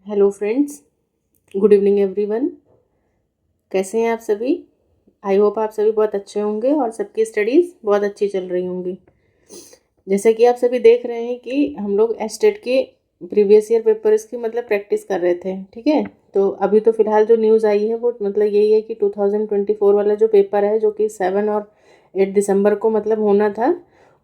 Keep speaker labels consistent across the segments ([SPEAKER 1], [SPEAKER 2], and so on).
[SPEAKER 1] Hello friends, good evening everyone. कैसे हैं आप सभी? आई होप आप सभी बहुत अच्छे होंगे और सबकी स्टडीज़ बहुत अच्छी चल रही होंगी। जैसे कि आप सभी देख रहे हैं कि हम लोग एस्टेट के प्रीवियस ईयर पेपर्स की प्रैक्टिस कर रहे थे, ठीक है। तो अभी तो फ़िलहाल जो न्यूज़ आई है वो यही है कि 2024 वाला जो पेपर है, जो कि 7 और 8 दिसंबर को होना था,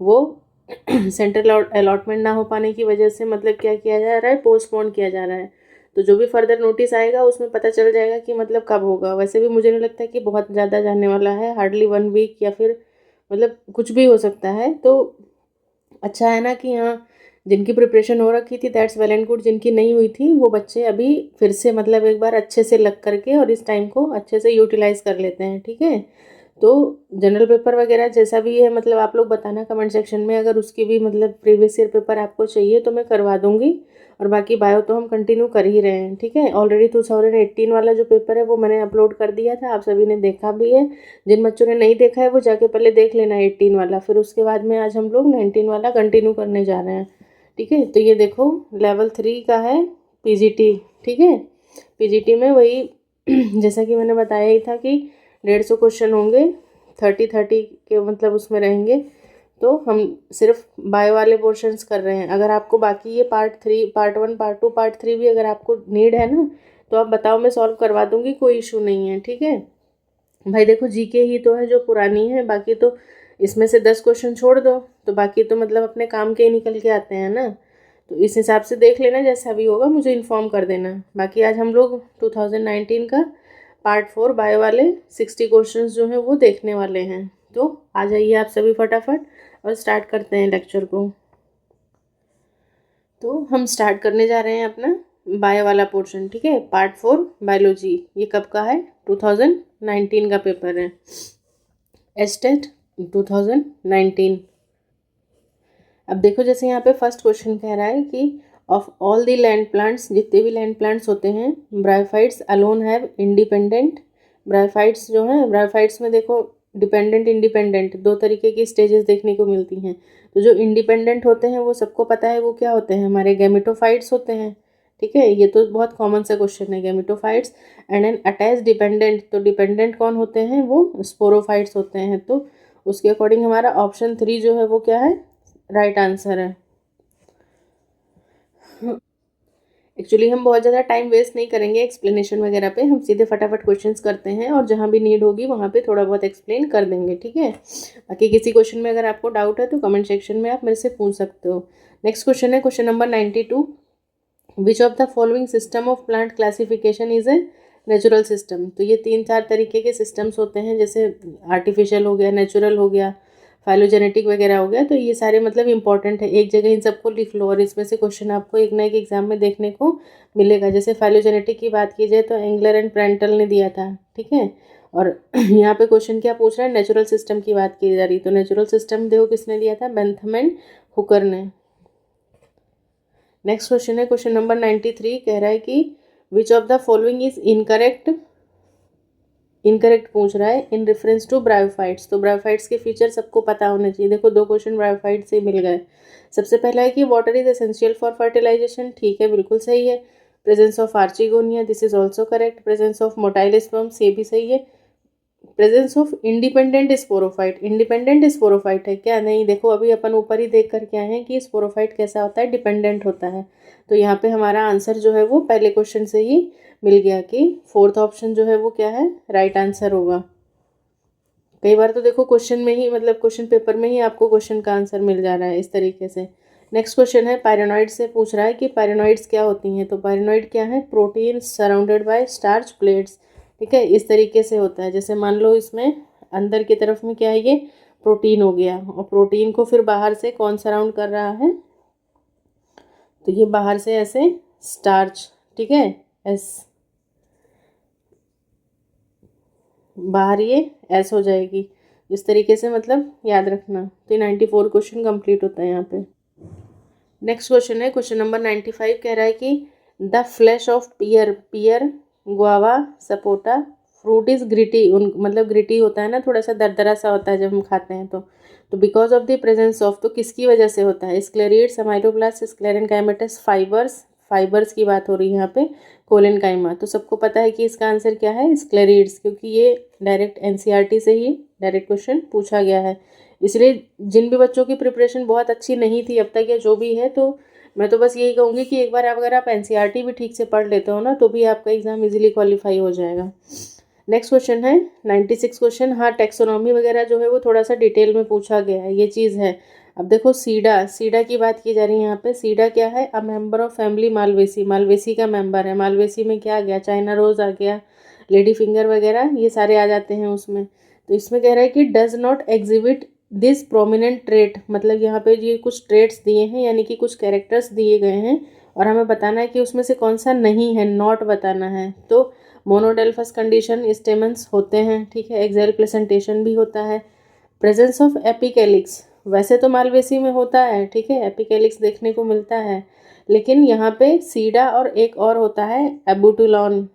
[SPEAKER 1] वो सेंट्रल अलॉटमेंट ना हो पाने की वजह से क्या किया जा रहा है, पोस्टपोन किया जा रहा है। तो जो भी फर्दर नोटिस आएगा उसमें पता चल जाएगा कि कब होगा। वैसे भी मुझे नहीं लगता कि बहुत ज़्यादा जाने वाला है, हार्डली 1 वीक या फिर कुछ भी हो सकता है। तो अच्छा है ना कि हाँ, जिनकी प्रिपरेशन हो रखी थी दैट्स वेल एंड गुड। जिनकी नहीं हुई थी वो बच्चे अभी फिर से एक बार अच्छे से लग करके और इस टाइम को अच्छे से यूटिलाइज़ कर लेते हैं, ठीक है। तो जनरल पेपर वगैरह जैसा भी है आप लोग बताना कमेंट सेक्शन में। अगर उसकी भी प्रीवियस ईयर पेपर आपको चाहिए तो मैं करवा दूंगी। और बाकी बायो तो हम कंटिन्यू कर ही रहे हैं, ठीक है। ऑलरेडी 2018 वाला जो पेपर है वो मैंने अपलोड कर दिया था, आप सभी ने देखा भी है। जिन बच्चों ने नहीं देखा है वो जाके पहले देख लेना 18 वाला, फिर उसके बाद में आज हम लोग 19 वाला कंटिन्यू करने जा रहे हैं, ठीक है। तो ये देखो, लेवल 3 का है पीजीटी, ठीक है। पीजीटी में वही जैसा कि मैंने बताया ही था कि 150 क्वेश्चन होंगे, 30 के उसमें रहेंगे। तो हम सिर्फ बायो वाले पोर्शंस कर रहे हैं। अगर आपको बाकी ये पार्ट 1 पार्ट 2 पार्ट 3 भी अगर आपको नीड है ना, तो आप बताओ, मैं सॉल्व करवा दूंगी, कोई इशू नहीं है, ठीक है भाई। देखो, जीके ही तो है जो पुरानी है, बाकी तो इसमें से 10 क्वेश्चन छोड़ दो तो बाकी तो अपने काम के ही निकल के आते हैं ना। तो इस हिसाब से देख लेना, जैसा भी होगा मुझे इन्फॉर्म कर देना। बाकी आज हम लोग 2019 का पार्ट 4 बायो वाले 60 क्वेश्चंस जो हैं वो देखने वाले हैं। तो आ जाइए आप सभी फटाफट और स्टार्ट करते हैं लेक्चर को। तो हम स्टार्ट करने जा रहे हैं अपना बायो वाला पोर्शन, ठीक है। Part 4 biology. ये कब का है? 2019 का पेपर है, एस्टेट 2019। अब देखो, जैसे यहाँ पे फर्स्ट क्वेश्चन कह रहा है कि of all the land plants, जितने भी लैंड प्लांट्स होते हैं, bryophytes alone have independent. Bryophytes जो हैं, ब्रायोफाइट्स में देखो डिपेंडेंट इंडिपेंडेंट दो तरीके की स्टेजेस देखने को मिलती हैं। तो जो इंडिपेंडेंट होते हैं वो सबको पता है वो क्या होते हैं, हमारे गैमेटोफाइट्स होते हैं, ठीक है। ये तो बहुत कॉमन सा क्वेश्चन है, gametophytes. And N attach dependent, तो डिपेंडेंट कौन होते हैं, वो स्पोरोफाइट्स होते हैं। तो उसके अकॉर्डिंग हमारा ऑप्शन 3 जो है वो क्या है, राइट आंसर है। एक्चुअली हम बहुत ज़्यादा टाइम वेस्ट नहीं करेंगे एक्सप्लेनेशन वगैरह पे, हम सीधे फटाफट क्वेश्चंस करते हैं और जहाँ भी नीड होगी वहाँ पे थोड़ा बहुत एक्सप्लेन कर देंगे, ठीक है। बाकी किसी क्वेश्चन में अगर आपको डाउट है तो कमेंट सेक्शन में आप मेरे से पूछ सकते हो। नेक्स्ट क्वेश्चन है question number 92। Which of the following system of plant classification is a natural system. तो ये 3-4 तरीके के सिस्टम्स होते हैं, जैसे आर्टिफिशियल हो गया, नेचुरल हो गया, फाइलोजेनेटिक वगैरह हो गया। तो ये सारे इंपॉर्टेंट है, एक जगह इन सबको लिख लो और इसमें से क्वेश्चन आपको एक ना एक एग्जाम में देखने को मिलेगा। जैसे फाइलोजेनेटिक की बात की जाए तो एंगलर एंड प्रेंटल ने दिया था, ठीक है। और यहाँ पे क्वेश्चन क्या पूछ रहा है, नेचुरल सिस्टम की बात की जा रही। तो नेचुरल सिस्टम देखो किसने दिया था, बेंथम एंड हुकर ने। नेक्स्ट क्वेश्चन है क्वेश्चन नंबर 93, कह रहा है कि विच of the following is incorrect. Incorrect पूछ रहा है इन रेफरेंस टू ब्रायोफाइट्स। तो ब्रायोफाइट्स के फीचर सबको पता होने चाहिए। देखो, 2 क्वेश्चन ब्रायोफाइट से मिल गए। सबसे पहला है कि water is essential for fertilization, ठीक है, बिल्कुल सही है। Presence of archegonia, this is also correct. Presence of motile sperms, ये भी सही है। Presence of independent sporophyte, independent sporophyte है क्या? नहीं, देखो अभी अपन ऊपर ही देख कर के आए हैं कि स्पोरोफाइट कैसा होता है, डिपेंडेंट होता है। तो यहाँ पे हमारा आंसर जो है वो पहले क्वेश्चन से ही मिल गया कि 4th ऑप्शन जो है वो क्या है, राइट आंसर होगा। कई बार तो देखो क्वेश्चन में ही क्वेश्चन पेपर में ही आपको क्वेश्चन का आंसर मिल जा रहा है इस तरीके से। नेक्स्ट क्वेश्चन है पायरेनॉइड से पूछ रहा है कि पायरेनॉइड्स क्या होती हैं। तो पायरेनॉइड क्या है, protein surrounded by starch plates, ठीक है। इस तरीके से होता है, जैसे मान लो इसमें अंदर की तरफ में क्या है, ये प्रोटीन हो गया और प्रोटीन को फिर बाहर से कौन सराउंड कर रहा है, तो ये बाहर से ऐसे स्टार्च, ठीक है, एस बाहर ये एस हो जाएगी। इस तरीके से याद रखना। तो 94 क्वेश्चन कंप्लीट होता है यहाँ पे। नेक्स्ट क्वेश्चन है क्वेश्चन नंबर 95, कह रहा है कि the flesh of pear, pear, guava, sapota fruit is gritty. उन ग्रिटी होता है ना, थोड़ा सा दरदरा सा होता है जब हम खाते हैं तो because of the presence of, तो किसकी वजह से होता है, स्क्लेरिड्स, अमाइलोब्लास्ट, स्क्लेरेनकाइमेटस, फाइबर्स, फाइबर्स की बात हो रही है यहाँ पे, कोलेनकाइमा। तो सबको पता है कि इसका आंसर क्या है, स्क्लेरिड्स, क्योंकि ये डायरेक्ट एनसीईआरटी से ही डायरेक्ट क्वेश्चन पूछा गया है। इसलिए जिन भी बच्चों की प्रिपरेशन बहुत अच्छी नहीं थी अब तक या जो भी है, तो मैं तो बस यही कहूँगी कि एक बार अगर आप एनसीईआरटी भी ठीक से पढ़ लेते हो ना, तो भी आपका एग्ज़ाम इजीली क्वालिफाई हो जाएगा। नेक्स्ट क्वेश्चन है 96 क्वेश्चन। हाँ, टेक्सोनॉमी वगैरह जो है वो थोड़ा सा डिटेल में पूछा गया है, ये चीज़ है। अब देखो सीडा, सीडा की बात की जा रही है यहाँ पे। सीडा क्या है, a member of family Malvaceae, Malvaceae का मेंबर है। मालवेसी में क्या आ गया, चाइना रोज आ गया, लेडी फिंगर वगैरह ये सारे आ जाते हैं उसमें। तो इसमें कह रहा है कि does not exhibit this prominent trait, मतलब यहाँ पे ये कुछ ट्रेट्स दिए हैं, यानी कि कुछ कैरेक्टर्स दिए गए हैं और हमें बताना है कि उसमें से कौन सा नहीं है, नॉट बताना है। तो मोनोडेल्फस कंडीशन, स्टेमन्स होते हैं, ठीक है, एक्सेल प्लेसेंटेशन भी होता है। प्रेजेंस ऑफ एपिकेलिक्स, वैसे तो मालवेसी में होता है, ठीक है, एपिकेलिक्स देखने को मिलता है, लेकिन यहाँ पे सीडा और एक और होता है एबुटुलॉन।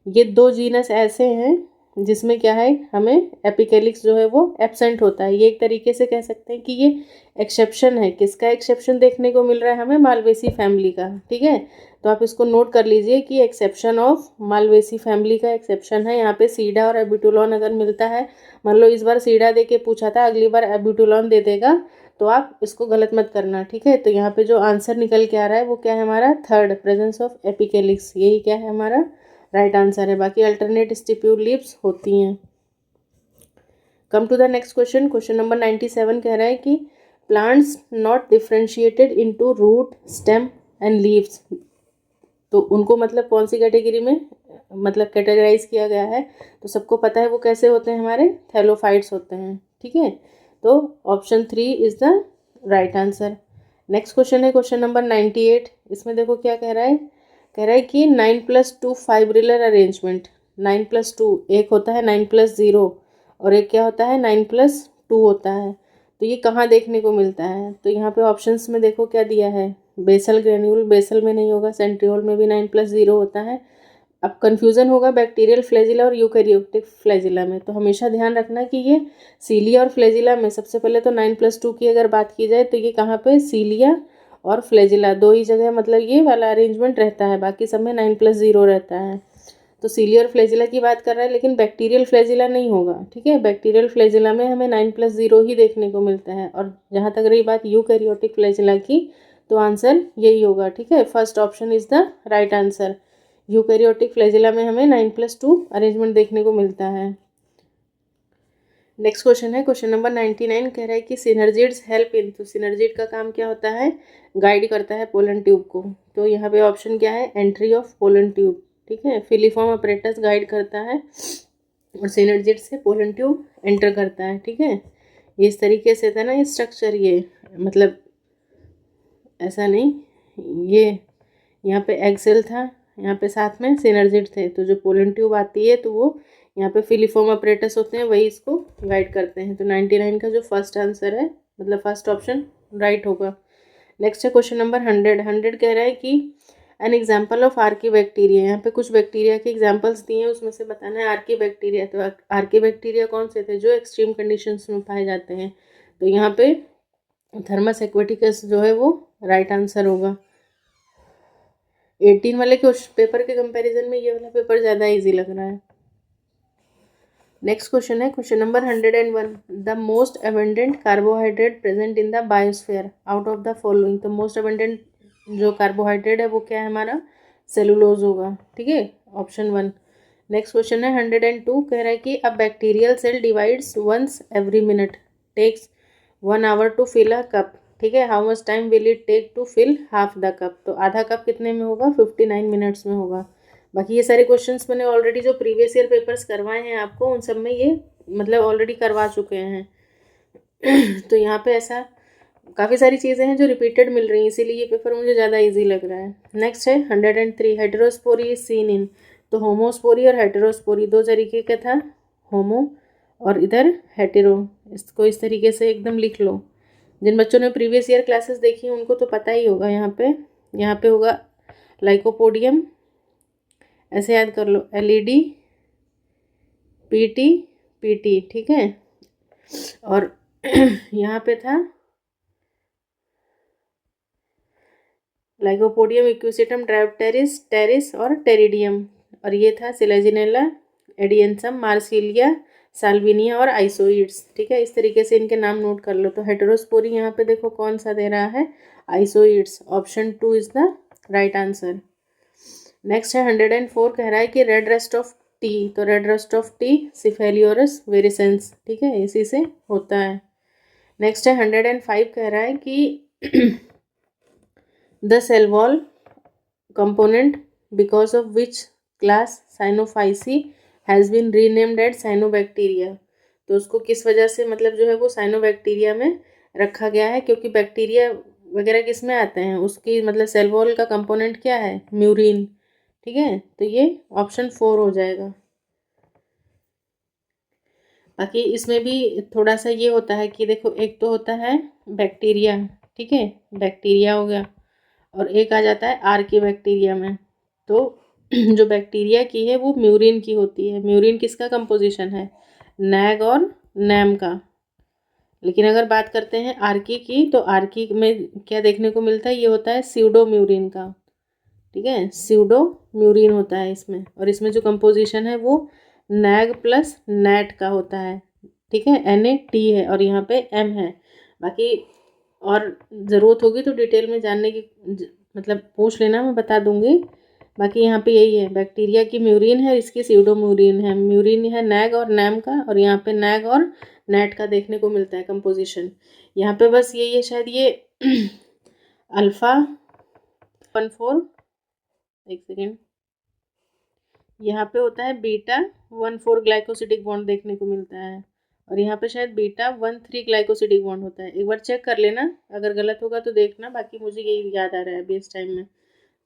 [SPEAKER 1] ये दो जीनस ऐसे हैं जिसमें क्या है, हमें एपिकेलिक्स जो है वो एब्सेंट होता है। ये एक तरीके से कह सकते हैं कि ये एक्सेप्शन है। किसका एक्सेप्शन देखने को मिल रहा है हमें, मालवेसी फैमिली का, ठीक है। तो आप इसको नोट कर लीजिए कि एक्सेप्शन ऑफ मालवेसी फैमिली का एक्सेप्शन है। यहाँ पे सीडा और एबुटुलॉन अगर मिलता है, मान लो इस बार सीडा दे के पूछा था, अगली बार एबुटुलॉन दे देगा, तो आप इसको गलत मत करना, ठीक है। तो यहाँ पे जो आंसर निकल के आ रहा है वो क्या है हमारा, थर्ड, प्रेजेंस ऑफ एपिकेलिक्स, यही क्या है हमारा राइट आंसर है। बाकी अल्टरनेट स्टिप्यूल लीव्स होती हैं। Come to the next question. Question number 97 कह रहा है कि plants not differentiated into root, stem and leaves, तो उनको मतलब कौन सी कैटेगरी में मतलब कैटेगराइज किया गया है। तो सबको पता है वो कैसे होते हैं, हमारे थैलोफाइट्स होते हैं, ठीक है। तो option 3 is the right answer. Next question है क्वेश्चन नंबर 98। इसमें देखो क्या कह रहा है, कह रहा है कि 9+2 फाइब्रिलर अरेंजमेंट, 9+2 एक होता है 9+0 और एक क्या होता है 9+2 होता है। तो ये कहाँ देखने को मिलता है, तो यहाँ पे ऑप्शंस में देखो क्या दिया है, बेसल ग्रेन्यूल, बेसल में नहीं होगा, सेंट्रियोल में भी 9+0 होता है। अब कन्फ्यूज़न होगा बैक्टीरियल फ्लैजिला और यूकैरियोटिक फ्लैजिला में, तो हमेशा ध्यान रखना कि ये सीलिया और फ्लैजिला में सबसे पहले तो 9+2 की अगर बात की जाए तो ये कहाँ पे, सीलिया और फ्लैजिला दो ही जगह मतलब ये वाला अरेंजमेंट रहता है, बाकी सब में 9+0 रहता है। तो सीलिया और फ्लैजिला की बात कर रहा है, लेकिन बैक्टीरियल फ्लैजिला नहीं होगा, ठीक है। बैक्टीरियल फ्लैजिला में हमें 9+0 ही देखने को मिलता है। और जहाँ तक रही बात यूकैरियोटिक फ्लैजिला की, तो आंसर यही होगा, ठीक है। First option is the right answer. Eukaryotic flagella में हमें 9+2 अरेंजमेंट देखने को मिलता है। नेक्स्ट क्वेश्चन है क्वेश्चन नंबर 99, कह रहा है कि सिनर्जिड्स हेल्प इन, तो सिनर्जिड का काम क्या होता है, गाइड करता है पोलन ट्यूब को। तो यहाँ पे ऑप्शन क्या है, एंट्री ऑफ पोलन ट्यूब, ठीक है। फिलीफॉर्म अपरेटस गाइड करता है और सिनर्जिड से पोलन ट्यूब एंटर करता है, ठीक है। ये इस तरीके से था ना ये स्ट्रक्चर, ये मतलब ऐसा नहीं, ये यहाँ पे एक्सेल था, यहाँ पे साथ में सिनर्जिड थे। तो जो पोलन ट्यूब आती है तो वो यहाँ पे फिलीफॉर्म अपरेटस होते हैं, वही इसको गाइड करते हैं। तो 99 का जो फर्स्ट आंसर है मतलब फर्स्ट ऑप्शन राइट होगा। नेक्स्ट है क्वेश्चन नंबर 100 कह रहा है कि an example of Archie bacteria, यहाँ पे कुछ बैक्टीरिया के एग्जाम्पल्स दिए हैं, उसमें से बताना है आर्की बैक्टीरिया। तो आर्की बैक्टीरिया कौन से थे, जो एक्सट्रीम कंडीशंस में पाए जाते हैं। तो यहाँ पे थर्मस एक्वेटिकस जो है वो राइट आंसर होगा। 18 वाले पेपर के कंपैरिजन में ये वाला पेपर ज़्यादा इजी लग रहा है। नेक्स्ट क्वेश्चन है question number 101, the most abundant carbohydrate present in the biosphere out of the following. तो मोस्ट अबंडेंट जो कार्बोहाइड्रेट है वो क्या है हमारा, सेलुलोज होगा, ठीक है, ऑप्शन 1। नेक्स्ट क्वेश्चन है 102, कह रहा है कि a bacterial cell divides once every minute, takes 1 hour to fill a cup, ठीक है। How much time will it take to fill half the cup, तो आधा कप कितने में होगा, 59 मिनट्स में होगा। बाकी ये सारे क्वेश्चंस मैंने ऑलरेडी जो प्रीवियस ईयर पेपर्स करवाए हैं आपको, उन सब में ये मतलब ऑलरेडी करवा चुके हैं। तो यहाँ पे ऐसा काफ़ी सारी चीज़ें हैं जो रिपीटेड मिल रही हैं, इसीलिए ये पेपर मुझे ज़्यादा इजी लग रहा है। नेक्स्ट है 103, हेटेरोस्पोरी इज सीन इन, तो होमोस्पोरी और हेटेरोस्पोरी दो तरीके का था, होमो और इधर हेटेरो, इसको इस तरीके से एकदम लिख लो। जिन बच्चों ने प्रीवियस ईयर क्लासेस देखी हैं उनको तो पता ही होगा। यहाँ पे होगा लाइकोपोडियम, ऐसे याद कर लो, LED, PT, PT, ठीक है। और यहाँ पे था लाइकोपोडियम, इक्विसिटम, ड्रायोप्टेरिस, टेरिस और टेरिडियम। और ये था सिलेजिनेला, एडियंसम, मार्सिलिया, साल्विनिया और आइसोइड्स। ठीक है, इस तरीके से इनके नाम नोट कर लो। तो हेटेरोस्पोरी यहाँ पे देखो कौन सा दे रहा है, आइसोइड्स। Option 2 is the right answer. Next है 104, कह रहा है कि रेड रस्ट ऑफ टी। तो red rust of tea cephaleuros virescens, ठीक है, इसी से होता है। नेक्स्ट है 105, कह रहा है कि the cell wall component because of which class Cyanophyceae has been renamed as Cyanobacteria। तो उसको किस वजह से मतलब जो है वो साइनोबैक्टीरिया में रखा गया है, क्योंकि बैक्टीरिया वगैरह किस में आते हैं, उसकी मतलब सेल वॉल का कंपोनेंट क्या है, म्यूरिन। ठीक है, तो ये ऑप्शन 4 हो जाएगा। बाकी इसमें भी थोड़ा सा ये होता है कि देखो, एक तो होता है बैक्टीरिया, ठीक है, बैक्टीरिया हो गया, और एक आ जाता है आर्की बैक्टीरिया में। तो जो बैक्टीरिया की है वो म्यूरिन की होती है। म्यूरिन किसका कंपोजिशन है, नैग और नैम का। लेकिन अगर बात करते हैं आर्की की, तो आर्की में क्या देखने को मिलता है, ये होता है स्यूडो म्यूरिन का। ठीक है, स्यूडो म्यूरिन होता है इसमें, और इसमें जो कंपोजिशन है वो नैग प्लस नैट का होता है। ठीक है, NAT है और यहाँ पे M है। बाकी और ज़रूरत होगी तो डिटेल में जानने की मतलब पूछ लेना, मैं बता दूंगी। बाकी यहाँ पे यही है, बैक्टीरिया की म्यूरिन है, इसकी स्यूडो म्यूरिन है। म्यूरिन है नैग और नैम का, और यहाँ पे नैग और नैट का देखने को मिलता है कंपोजिशन। यहाँ पे बस यही है शायद, ये अल्फ़ा 14, एक सेकेंड, यहाँ पे होता है बीटा 14 ग्लाइकोसिडिक बॉन्ड देखने को मिलता है, और यहाँ पे शायद बीटा 13 ग्लाइकोसिडिक बॉन्ड होता है। एक बार चेक कर लेना, अगर गलत होगा तो देखना, बाकी मुझे यही याद आ रहा है अभी इस टाइम में।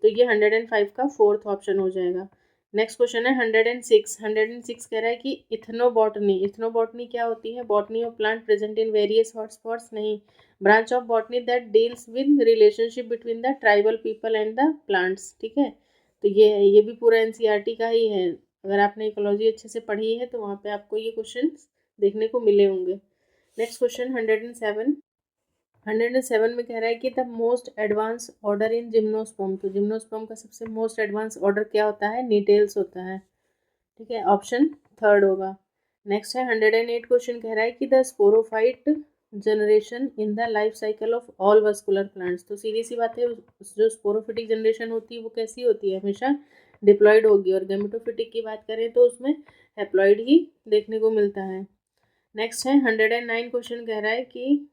[SPEAKER 1] तो ये 105 का 4th ऑप्शन हो जाएगा। नेक्स्ट क्वेश्चन है 106। 106 कह रहा है कि इथनोबॉटनी। इथनोबॉटनी क्या होती है, botany of plant present in various hotspots, नहीं, branch of botany that deals with relationship between the tribal people and the plants. ठीक है, तो ये भी पूरा NCERT का ही है। अगर आपने इकोलॉजी अच्छे से पढ़ी है तो वहाँ पे आपको ये क्वेश्चन देखने को मिले होंगे। Next question 107। 107 में कह रहा है कि the most advance order in gymnosperm. तो जिम्नोस्पर्म का सबसे मोस्ट एडवांस ऑर्डर क्या होता है, नीटेल्स होता है। ठीक है, ऑप्शन 3 होगा। नेक्स्ट है 108 क्वेश्चन, कह रहा है कि the sporophyte generation in the life cycle of all vascular plants. तो सीधी सी बात है, जो स्पोरोफिटिक जनरेशन होती है वो कैसी होती है, हमेशा डिप्लॉयड होगी, और गेमेटोफिटिक की बात करें तो उसमें हैप्लॉयड ही देखने को मिलता है। नेक्स्ट है 109 क्वेश्चन, कह रहा है कि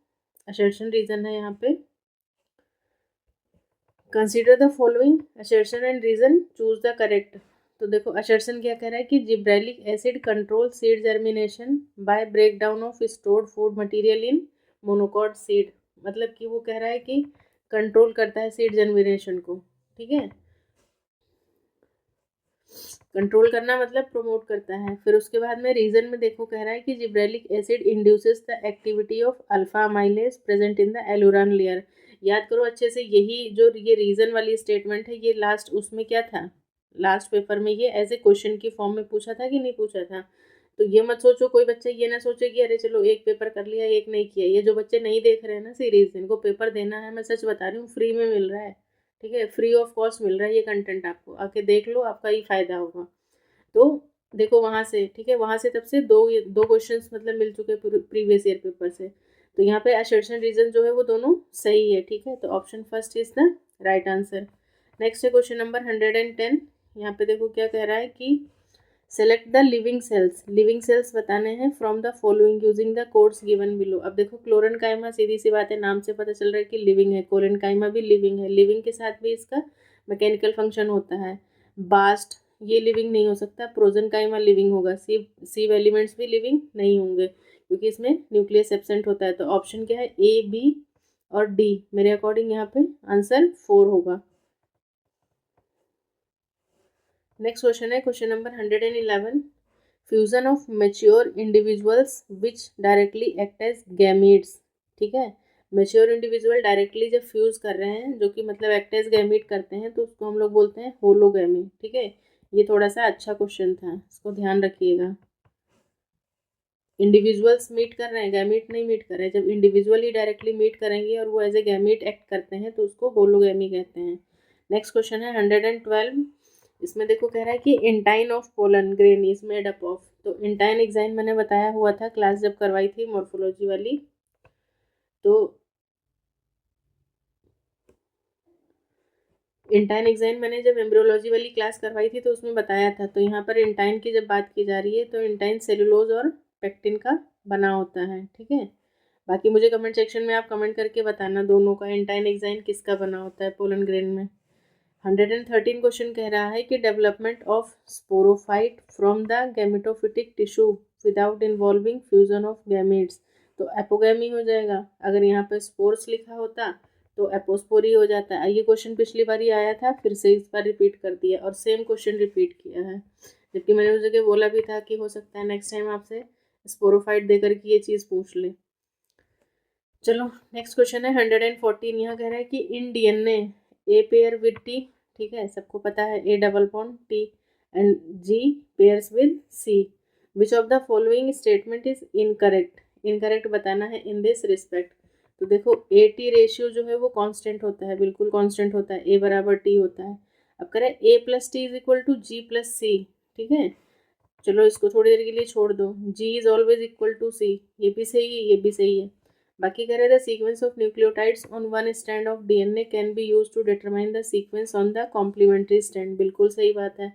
[SPEAKER 1] असर्शन रीजन है यहाँ पे, consider the following assertion and reason, choose the correct. तो देखो असर्शन क्या कह रहा है कि gibberellic acid control seed germination by break down of stored food material in monocot seed. मतलब कि वो कह रहा है कि कंट्रोल करता है सीड जर्मिनेशन को। ठीक है, कंट्रोल करना मतलब प्रमोट करता है। फिर उसके बाद में रीजन में देखो, कह रहा है कि gibberellic acid induces the activity of alpha amylase present in the aleurone layer. याद करो अच्छे से, यही जो ये रीजन वाली स्टेटमेंट है, ये लास्ट उसमें क्या था, लास्ट पेपर में ये एज ए क्वेश्चन की फॉर्म में पूछा था कि नहीं पूछा था। तो ये मत सोचो, कोई बच्चा ये ना सोचे कि अरे चलो एक पेपर कर लिया एक नहीं किया। ये जो बच्चे नहीं देख रहे हैं ना सीरीज, इनको पेपर देना है, मैं सच बता रही हूँ, फ्री में मिल रहा है। ठीक है, फ्री ऑफ कॉस्ट मिल रहा है ये कंटेंट, आपको आके देख लो, आपका ही फायदा होगा। तो देखो वहाँ से, ठीक है, वहाँ से तब से दो दो क्वेश्चंस मतलब मिल चुके प्रीवियस ईयर पेपर से। तो यहाँ पे असर्शन रीजन जो है वो दोनों सही है। ठीक है, तो option first is the right answer. Next है क्वेश्चन नंबर 110। यहाँ पे देखो क्या कह रहा है कि select the living cells. Living cells बताने हैं from the following using the codes given below. अब देखो क्लोरेनकाइमा, सीधी सी बात है, नाम से पता चल रहा है कि लिविंग है, कोलेनकाइमा भी लिविंग है। लिविंग के साथ भी इसका मैकेनिकल फंक्शन होता है। बास्ट ये लिविंग नहीं हो सकता। प्रोजनकाइमा लिविंग होगा। सीव एलिमेंट्स भी लिविंग नहीं होंगे क्योंकि इसमें न्यूक्लियस एब्सेंट होता है। तो ऑप्शन क्या है, A, B और D। मेरे अकॉर्डिंग यहाँ पे आंसर 4 होगा। नेक्स्ट क्वेश्चन है question number 111। Fusion of mature individuals which directly act as gametes. ठीक है, मेच्योर इंडिविजुअल डायरेक्टली जब फ्यूज कर रहे हैं, जो कि मतलब एक्ट एज गैमीट करते हैं, तो उसको हम लोग बोलते हैं होलोगैमी। ठीक है, ये थोड़ा सा अच्छा क्वेश्चन था, इसको ध्यान रखिएगा। इंडिविजुअल्स मीट कर रहे हैं, गैमीट नहीं मीट कर रहे हैं। जब इंडिविजुअल ही डायरेक्टली मीट करेंगे और वो एज ए गैमीट एक्ट करते हैं तो उसको होलोगैमी कहते हैं। नेक्स्ट क्वेश्चन है 112। इसमें देखो कह रहा है कि intine of pollen grain is made up of. तो इंटाइन एग्जाइन मैंने बताया हुआ था क्लास जब करवाई थी मॉर्फोलॉजी वाली। तो इंटाइन एग्जाइन मैंने जब एम्ब्रियोलॉजी वाली क्लास करवाई थी तो उसमें बताया था। तो यहाँ पर इंटाइन की जब बात की जा रही है तो इंटाइन सेलुलोज और पेक्टिन का बना होता है, ठीक है। बाकी मुझे कमेंट सेक्शन में आप कमेंट करके बताना दोनों का इंटाइन एग्जाइन किसका बना होता है पोलन ग्रेन में। 113 क्वेश्चन कह रहा है कि development of sporophyte from the gametophytic tissue without involving fusion of gametes. तो एपोगैमी हो जाएगा। अगर यहाँ पे स्पोर्स लिखा होता तो एपोस्पोरी हो जाता है। ये क्वेश्चन पिछली बार ही आया था, फिर से इस बार रिपीट कर दिया और सेम क्वेश्चन रिपीट किया है, जबकि मैंने उस जगह बोला भी था कि हो सकता है नेक्स्ट टाइम आपसे स्पोरोफाइट देकर के ये चीज़ पूछ ले। चलो नेक्स्ट क्वेश्चन है 114। यहाँ कह रहा है कि in DNA A pair with T, ठीक है, सबको पता है A double bond T and G pairs with C, which of the following statement is incorrect. Incorrect बताना है इन दिस रिस्पेक्ट। तो देखो ए टी रेशियो जो है वो कांस्टेंट होता है, बिल्कुल कांस्टेंट होता है, ए बराबर टी होता है। अब करें A plus T is equal to G plus C, ठीक है। चलो इसको थोड़ी देर के लिए छोड़ दो। जी इज ऑलवेज इक्वल टू सी, ये भी सही है, ये भी सही है। बाकी कह रहे थे sequence of nucleotides on one strand of DNA can be use to determine the sequence on the complementary strand, बिल्कुल सही बात है।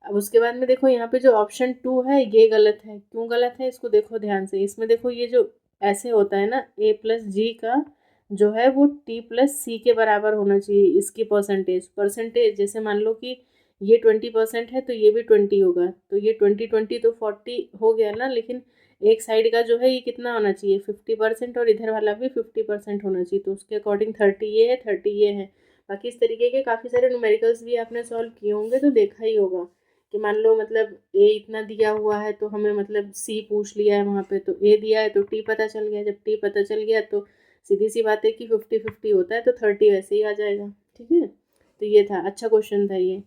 [SPEAKER 1] अब उसके बाद में देखो यहाँ पे जो ऑप्शन 2 है ये गलत है। क्यों गलत है इसको देखो ध्यान से। इसमें देखो ये जो ऐसे होता है ना ए प्लस जी का जो है वो टी प्लस सी के बराबर होना चाहिए। इसकी परसेंटेज परसेंटेज जैसे मान लो कि ये 20% है तो ये भी 20 होगा, तो ये 20 तो 40 हो गया ना। लेकिन एक साइड का जो है ये कितना होना चाहिए 50% और इधर वाला भी 50% होना चाहिए। तो उसके अकॉर्डिंग 30 ये है 30 ये है। बाकी इस तरीके के काफ़ी सारे न्यूमेरिकल्स भी आपने सॉल्व किए होंगे तो देखा ही होगा कि मान लो मतलब ए इतना दिया हुआ है तो हमें मतलब सी पूछ लिया है वहाँ पे, तो ए दिया है तो टी पता चल गया। जब टी पता चल गया तो सीधी सी बात है कि 50-50 होता है तो 30 वैसे ही आ जाएगा, ठीक है। तो ये था, अच्छा क्वेश्चन था ये।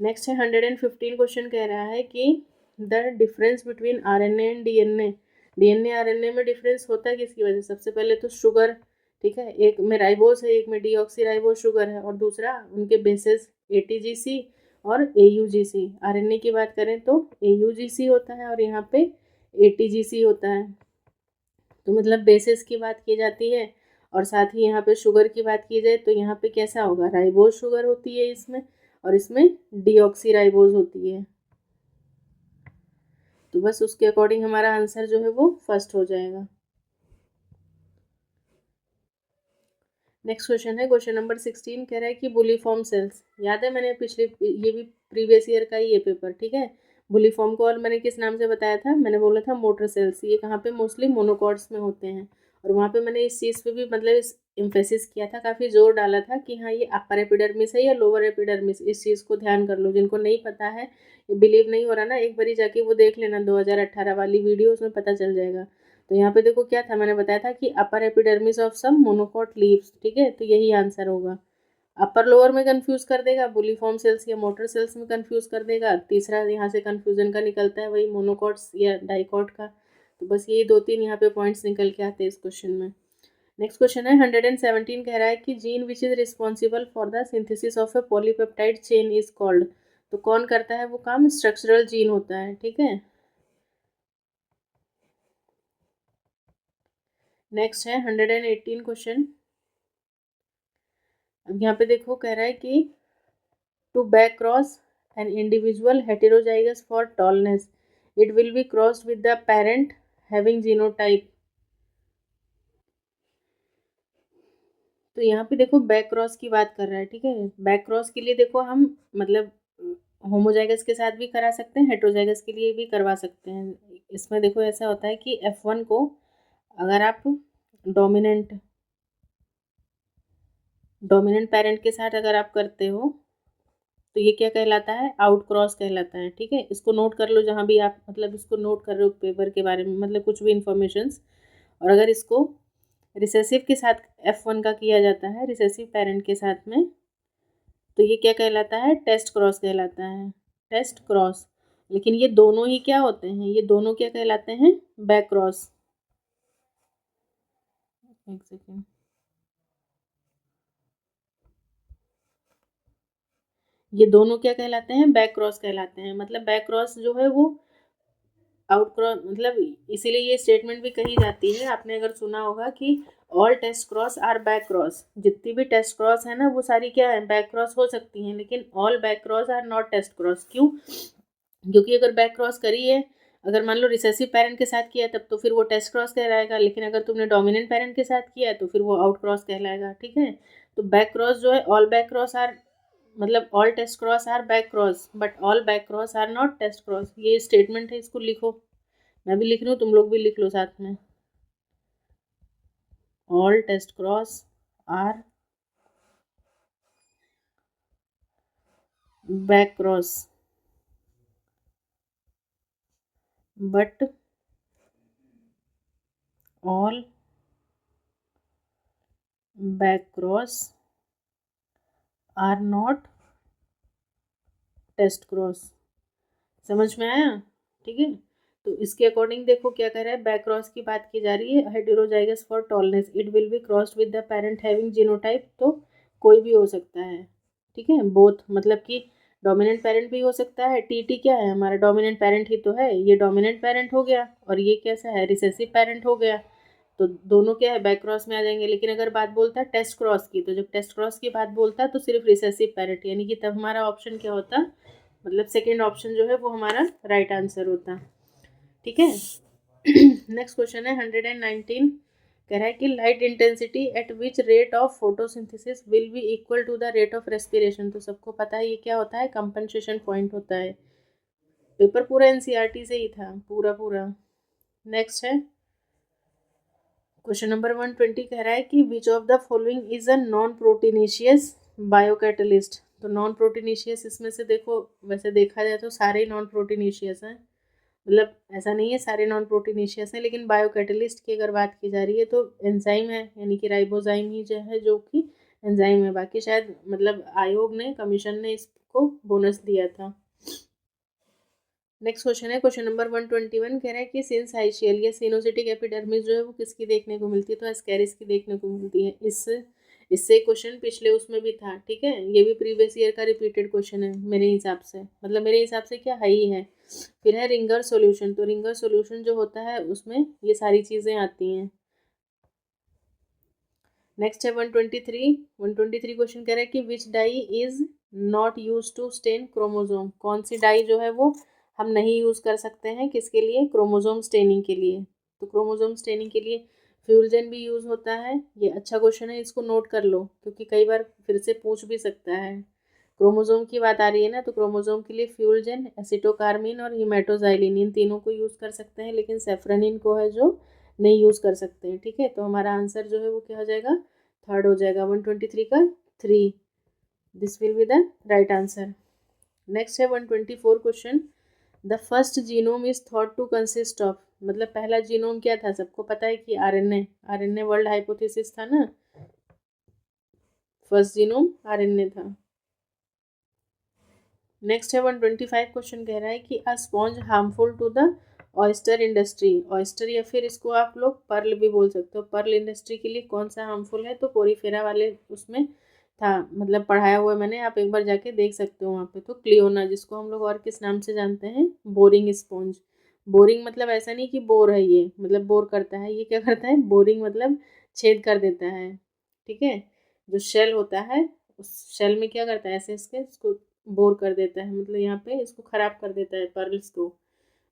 [SPEAKER 1] नेक्स्ट है 115 क्वेश्चन कह रहा है कि the difference between RNA and DNA. DNA RNA में डिफरेंस होता है किसकी वजह से। सबसे पहले तो शुगर, ठीक है, एक में राइबोस है एक में डीऑक्सी शुगर है, और दूसरा उनके बेसिस एटीजीसी और एयूजीसी। आरएनए की बात करें तो एयूजीसी होता है और यहाँ पे एटीजीसी होता है। तो मतलब बेसिस की बात की जाती है और साथ ही यहाँ पे शुगर की बात की जाए तो यहाँ पे कैसा होगा, राइबोज शुगर होती है इसमें और इसमें डीऑक्सी राइबोज होती है। तो बस उसके अकॉर्डिंग हमारा आंसर जो है वो फर्स्ट हो जाएगा। नेक्स्ट क्वेश्चन है क्वेश्चन नंबर 16। कह रहा है कि बुलीफॉर्म सेल्स, याद है मैंने पिछले ये भी प्रीवियस ईयर का ही ये पेपर, ठीक है। बुलीफॉर्म को और मैंने किस नाम से बताया था, मैंने बोला था मोटर सेल्स। ये कहाँ पे मोस्टली मोनोकॉट्स में होते हैं और वहाँ पे मैंने इस चीज़ पे भी मतलब इस एम्फेसिस किया था, काफ़ी जोर डाला था कि हाँ ये अपर एपिडर्मिस है या लोअर एपिडर्मिस, इस चीज़ को ध्यान कर लो। जिनको नहीं पता है, बिलीव नहीं हो रहा ना, एक बारी जाके वो देख लेना 2018 वाली वीडियो, उसमें पता चल जाएगा। तो यहाँ पे देखो क्या था, मैंने बताया था कि upper epidermis of some monocot leaves, ठीक है। तो यही आंसर होगा। अपर लोअर में कंफ्यूज कर देगा, बुलीफॉर्म सेल्स या मोटर सेल्स में कंफ्यूज कर देगा। तीसरा यहाँ से कंफ्यूजन का निकलता है वही मोनोकॉट्स या डाइकॉट का। तो बस यही 2-3 यहाँ पे पॉइंट्स निकल के आते हैं इस क्वेश्चन में। नेक्स्ट क्वेश्चन है 117। कह रहा है कि gene which is responsible for the synthesis of A polypeptide chain is called. तो कौन करता है वो काम, स्ट्रक्चरल जीन होता है, ठीक है। नेक्स्ट है 118 क्वेश्चन। अब यहाँ पे देखो कह रहा है कि to back cross an individual heterozygous for tallness it will be crossed with the parent having genotype. तो यहाँ पे देखो बैक क्रॉस की बात कर रहा है, ठीक है। बैक क्रॉस के लिए देखो हम मतलब होमोजाइगस के साथ भी करा सकते हैं, हेटेरोजाइगस के लिए भी करवा सकते हैं। इसमें देखो ऐसा होता है कि F1 को अगर आप डोमिनेंट डोमिनेंट पेरेंट के साथ अगर आप करते हो तो ये क्या कहलाता है, आउट क्रॉस कहलाता है, ठीक है। इसको नोट कर लो जहाँ भी आप मतलब इसको नोट कर रहे हो पेपर के बारे में, मतलब कुछ भी इंफॉर्मेशंस। और अगर इसको रिसेसिव के साथ F1 का किया जाता है रिसेसिव पेरेंट के साथ में, तो ये क्या कहलाता है, टेस्ट क्रॉस कहलाता है, टेस्ट क्रॉस। लेकिन ये दोनों ही क्या होते हैं, ये दोनों क्या कहलाते हैं, बैक क्रॉस। एक सेकेंड, ये दोनों क्या कहलाते हैं, बैक क्रॉस कहलाते हैं। मतलब बैक क्रॉस जो है वो आउट क्रॉस, मतलब इसीलिए ये स्टेटमेंट भी कही जाती है, आपने अगर सुना होगा कि all test cross are back cross. जितनी भी टेस्ट क्रॉस है ना वो सारी क्या है, बैक क्रॉस हो सकती हैं, लेकिन all back cross are not test cross. क्यों? क्योंकि अगर बैक क्रॉस करी है, अगर मान लो रिसेसिव पेरेंट के साथ किया है तब तो फिर वो टेस्ट क्रॉस कहलाएगा, लेकिन अगर तुमने डोमिनेंट पेरेंट के साथ किया है तो फिर वो आउट क्रॉस कहलाएगा। ठीक है, तो बैक क्रॉस जो है, ऑल बैक क्रॉस आर, मतलब all test cross are back cross but all back cross are not test cross. ये स्टेटमेंट है, इसको लिखो, मैं भी लिख रही हूँ, तुम लोग भी लिख लो साथ में। All test cross are back cross but all back cross are not test cross. समझ में आया? ठीक है, तो इसके अकॉर्डिंग देखो क्या कह रहा है, बैक क्रॉस की बात की जा रही है। Heterozygous for tallness, it will be crossed with the parent having genotype, तो कोई भी हो सकता है। ठीक है, बोथ, मतलब कि डोमिनेंट पेरेंट भी हो सकता है। टीटी क्या है, हमारा डोमिनेंट पेरेंट ही तो है, ये डोमिनेंट पेरेंट हो गया और ये कैसा है, रिसेसिव पेरेंट हो गया। तो दोनों क्या है, बैक क्रॉस में आ जाएंगे। लेकिन अगर बात बोलता है टेस्ट क्रॉस की, तो जब टेस्ट क्रॉस की बात बोलता है तो सिर्फ रिसेसिव पेरेंट, यानी कि तब हमारा ऑप्शन क्या होता, मतलब सेकेंड ऑप्शन जो है वो हमारा राइट आंसर होता। ठीक है, नेक्स्ट क्वेश्चन है 119, कह रहा है कि light intensity at which rate of photosynthesis will be equal to the rate of respiration. तो सबको पता है ये क्या होता है, कंपनसेशन पॉइंट होता है। पेपर पूरा एनसीईआरटी से ही था, पूरा पूरा। नेक्स्ट है क्वेश्चन नंबर 120, कह रहा है कि विच of the following is a non proteinaceous biocatalyst. तो नॉन प्रोटीनेशियस, इसमें से देखो, वैसे देखा जाए तो सारे ही नॉन प्रोटीनेशियस हैं, मतलब ऐसा नहीं है सारे नॉन प्रोटीनेशियस हैं, लेकिन बायोकैटलिस्ट की अगर बात की जा रही है तो एंजाइम है, यानी कि राइबोजाइम ही जो है, जो कि एंजाइम है। बाकी शायद मतलब आयोग ने, कमीशन ने इसको बोनस दिया था। नेक्स्ट क्वेश्चन है क्वेश्चन नंबर 121, कह रहा है कि सिंसाइशियल या सिनोसिटिक एपिडर्मिस जो है वो किसकी देखने को मिलती है। तो एस्केरिस की देखने को मिलती है। इससे क्वेश्चन पिछले उसमें भी था। ठीक है, ये भी प्रीवियस ईयर का रिपीटेड क्वेश्चन है मेरे हिसाब से, मतलब मेरे हिसाब से क्या है ही है। फिर है रिंगर सॉल्यूशन, तो रिंगर सॉल्यूशन जो होता है उसमें ये सारी चीज़ें आती हैं। नेक्स्ट है 123 क्वेश्चन कह रहा है कि which dye is not use to stain chromosome. कौन सी डाई जो है वो हम नहीं यूज़ कर सकते हैं, किसके लिए, क्रोमोजोम स्टेनिंग के लिए। तो क्रोमोजोम स्टेनिंग के लिए फ्यूलजेन भी यूज़ होता है। ये अच्छा क्वेश्चन है, इसको नोट कर लो क्योंकि कई बार फिर से पूछ भी सकता है। क्रोमोजोम की बात आ रही है ना, तो क्रोमोजोम के लिए फ्यूलजेन, एसिटोकार्मिन और हिमेटोजाइलिन, इन तीनों को यूज़ कर सकते हैं, लेकिन सेफ्रेनिन को है जो नहीं यूज़ कर सकते हैं। ठीक है, तो हमारा आंसर जो है वो क्या हो जाएगा, थर्ड हो जाएगा, 123 का 3। This will be the right answer. Next है 124 question, the first genome is thought to consist of. मतलब पहला जीनोम क्या था, सबको पता है कि आरएनए वर्ल्ड हाइपोथेसिस था ना, फर्स्ट जीनोम आरएनए था। नेक्स्ट है 125 क्वेश्चन, कह रहा है कि a sponge harmful to the oyster industry. Oyster या फिर इसको आप लोग पर्ल भी बोल सकते हो। पर्ल इंडस्ट्री के लिए कौन सा हार्मफुल है, तो पोरीफेरा वाले उसमें था, मतलब पढ़ाया हुआ है मैंने, आप एक बार जाके देख सकते हो वहाँ पे। तो क्लियोना, जिसको हम लोग और किस नाम से जानते हैं, बोरिंग स्पॉन्ज। बोरिंग मतलब ऐसा नहीं कि बोर है ये, मतलब बोर करता है, ये क्या करता है, बोरिंग मतलब छेद कर देता है। ठीक है, जो शेल होता है उस शेल में क्या करता है, ऐसे इसको बोर कर देता है, मतलब यहाँ पे इसको ख़राब कर देता है पर्ल्स को।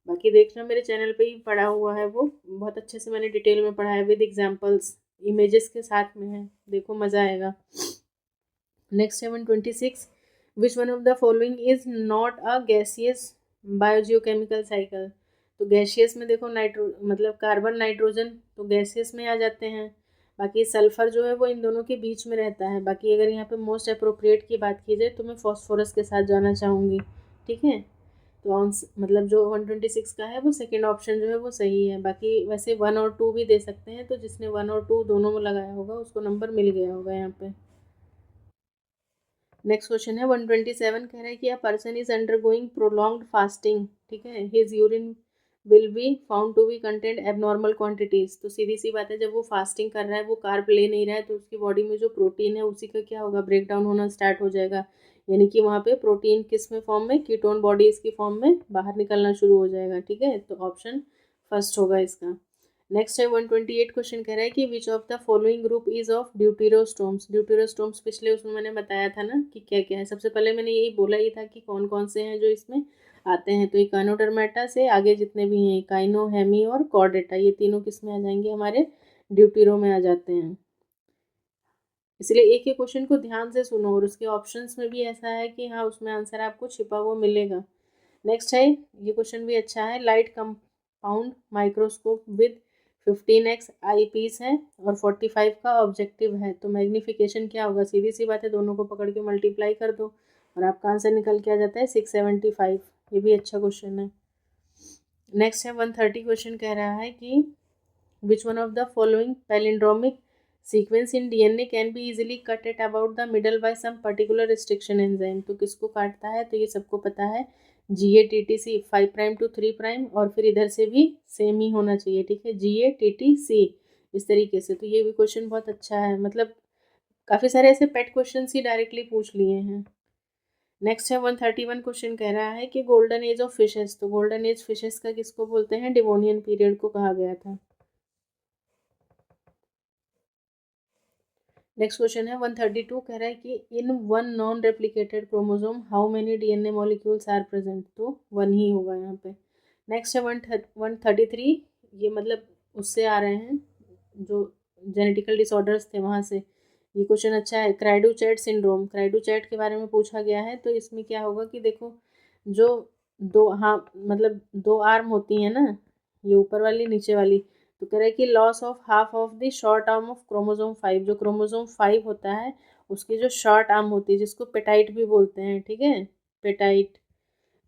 [SPEAKER 1] बाकी देखना, मेरे चैनल पे ही पढ़ा हुआ है वो, बहुत अच्छे से मैंने डिटेल में पढ़ा है, विद एग्जांपल्स, इमेजेस के साथ में है, देखो मज़ा आएगा। Next 726, which one of the following is not a gaseous biogeochemical cycle. तो गैसियस में देखो नाइट्रो, मतलब कार्बन नाइट्रोजन तो गैसियस में आ जाते हैं। बाकी सल्फर जो है वो इन दोनों के बीच में रहता है। बाकी अगर यहाँ पे मोस्ट अप्रोप्रिएट की बात की जाए तो मैं फॉस्फोरस के साथ जाना चाहूँगी। ठीक है, तो मतलब जो 126 का है वो सेकेंड ऑप्शन जो है वो सही है। बाकी वैसे 1 और 2 भी दे सकते हैं, तो जिसने 1 और 2 दोनों में लगाया होगा उसको नंबर मिल गया होगा यहाँ पे। नेक्स्ट क्वेश्चन है 127, कह रहा है कि a person is undergoing prolonged fasting. ठीक है, his urine will be found to be content abnormal quantities. तो सीधी सी बात है, जब वो फास्टिंग कर रहा है, वो कार्ब ले नहीं रहा है, तो उसकी बॉडी में जो प्रोटीन है उसी का क्या होगा, ब्रेक डाउन होना स्टार्ट हो जाएगा, यानी कि वहाँ पे प्रोटीन किस में फॉर्म में, कीटोन बॉडीज की फॉर्म में बाहर निकलना शुरू हो जाएगा। ठीक है, तो ऑप्शन फर्स्ट होगा इसका। नेक्स्ट है 128 क्वेश्चन कह रहा है कि विच of the following group is of deuterostomes. Deuterostomes पिछले उसमें मैंने बताया था ना कि क्या क्या है। सबसे पहले मैंने यही बोला ही था कि कौन कौन से हैं जो इसमें आते हैं। तो इकानोडर्मेटा से आगे जितने भी हैं, इकाइनो, हेमी और कॉर्डेटा, ये तीनों किस में आ जाएंगे, हमारे ड्यूटेरो में आ जाते हैं। इसलिए एक एक क्वेश्चन को ध्यान से सुनो, और उसके ऑप्शंस में भी ऐसा है कि हाँ उसमें आंसर आपको छिपा हुआ मिलेगा। नेक्स्ट है, ये क्वेश्चन भी अच्छा है। Light compound microscope with 15x eyepiece है और 45 का ऑब्जेक्टिव है, तो मैग्निफिकेशन क्या होगा? सीधी सी बात है, दोनों को पकड़ के मल्टीप्लाई कर दो और आपका आंसर निकल के आ जाता है 675। ये भी अच्छा क्वेश्चन है। नेक्स्ट है 130 क्वेश्चन कह रहा है कि which one of the following palindromic sequence in DNA can be easily cut at about the middle by some particular restriction enzyme. तो किसको काटता है? तो ये सबको पता है, GATTC 5' to 3', और फिर इधर से भी सेम ही होना चाहिए। ठीक है, GATTC इस तरीके से। तो ये भी क्वेश्चन बहुत अच्छा है, मतलब काफ़ी सारे ऐसे पेट क्वेश्चन ही डायरेक्टली पूछ लिए हैं। नेक्स्ट है 131 क्वेश्चन कह रहा है कि गोल्डन एज ऑफ फिशेस। तो गोल्डन एज फिशेस का किसको बोलते हैं? डिवोनियन पीरियड को कहा गया था। नेक्स्ट क्वेश्चन है 132 कह रहा है कि in one non replicated chromosome how many DNA molecules are present. तो वन ही होगा यहाँ पे। नेक्स्ट है 133, ये मतलब उससे आ रहे हैं जो जेनेटिकल डिसऑर्डर्स थे वहाँ से। ये क्वेश्चन अच्छा है। क्राइडोचैट सिंड्रोम, क्राइडोचैट के बारे में पूछा गया है। तो इसमें क्या होगा कि देखो, जो दो, हाँ मतलब दो आर्म होती हैं ना, ये ऊपर वाली नीचे वाली, तो कह रहा है कि loss of half of the short arm of chromosome 5। जो क्रोमोसोम 5 होता है उसकी जो शॉर्ट आर्म होती है, जिसको पेटाइट भी बोलते हैं, ठीक है, पेटाइट,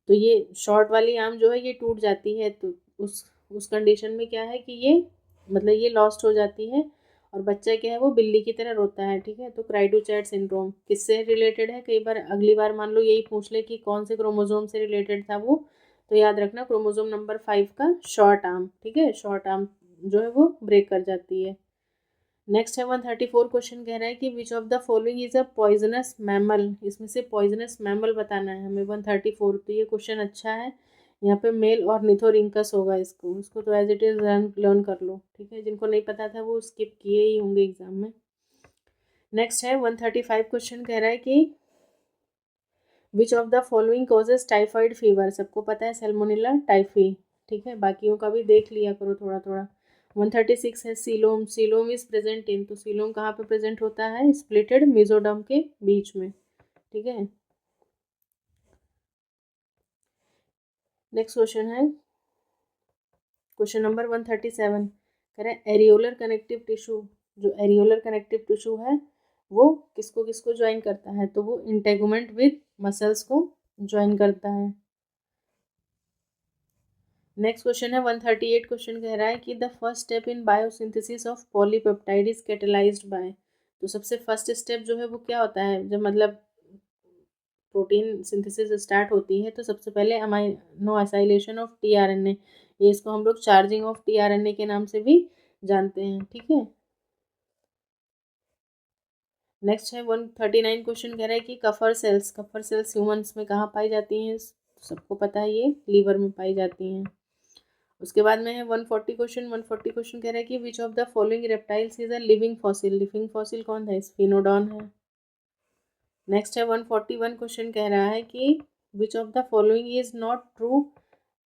[SPEAKER 1] तो ये शॉर्ट वाली आर्म जो है ये टूट जाती है। तो उस कंडीशन में क्या है कि ये मतलब ये लॉस्ट हो जाती है, और बच्चा क्या है वो बिल्ली की तरह रोता है। ठीक है, तो क्राइडोचैट सिंड्रोम किससे रिलेटेड है? कई बार अगली बार मान लो यही पूछ ले कि कौन से क्रोमोसोम से रिलेटेड था वो, तो याद रखना क्रोमोसोम नंबर 5 का शॉर्ट आर्म। ठीक है, शॉर्ट आर्म जो है वो ब्रेक कर जाती है। नेक्स्ट है 134 क्वेश्चन कह रहा है कि विच of the following is a poisonous mammal. इसमें से पॉइजनस मैमल बताना है हमें 134। तो ये क्वेश्चन अच्छा है। यहाँ पे मेल और निथोरिंकस होगा। इसको तो एज इट इज लर्न कर लो। ठीक है, जिनको नहीं पता था वो स्किप किए ही होंगे एग्जाम में। नेक्स्ट है 135 क्वेश्चन कह रहा है कि विच of the following causes typhoid fever. सबको पता है सैल्मोनेला टाइफी। ठीक है, बाकियों का भी देख लिया करो थोड़ा थोड़ा। 136 है coelom, coelom is present in. तो सीलोम कहाँ पे प्रेजेंट होता है? स्प्लिटेड मेसोडर्म के बीच में। ठीक है, नेक्स्ट क्वेश्चन है क्वेश्चन नंबर 137 कह रहे हैं एरियोलर कनेक्टिव टिश्यू। जो एरियोलर कनेक्टिव टिश्यू है वो किसको किसको ज्वाइन करता है? तो वो इंटेगुमेंट विद मसल्स को ज्वाइन करता है। नेक्स्ट क्वेश्चन है 138 क्वेश्चन कह रहा है कि the first step in biosynthesis of polypeptide is catalysed by. तो सबसे फर्स्ट स्टेप जो है वो क्या होता है? जब मतलब प्रोटीन सिंथेसिस स्टार्ट होती है तो सबसे पहले अमाइनो एसाइलेशन ऑफ टीआरएनए, ये इसको हम लोग चार्जिंग ऑफ टीआरएनए के नाम से भी जानते हैं। ठीक है, नेक्स्ट है 139 क्वेश्चन कह रहा है कि कफर सेल्स ह्यूमंस में कहाँ पाई जाती हैं? सबको पता है ये लीवर में पाई जाती हैं। उसके बाद में है 140 क्वेश्चन कह रहा है कि विच of the following reptiles is a living fossil. Living fossil कौन है? स्फिनोडॉन है। नेक्स्ट है 141 क्वेश्चन कह रहा है कि विच of the following is not true,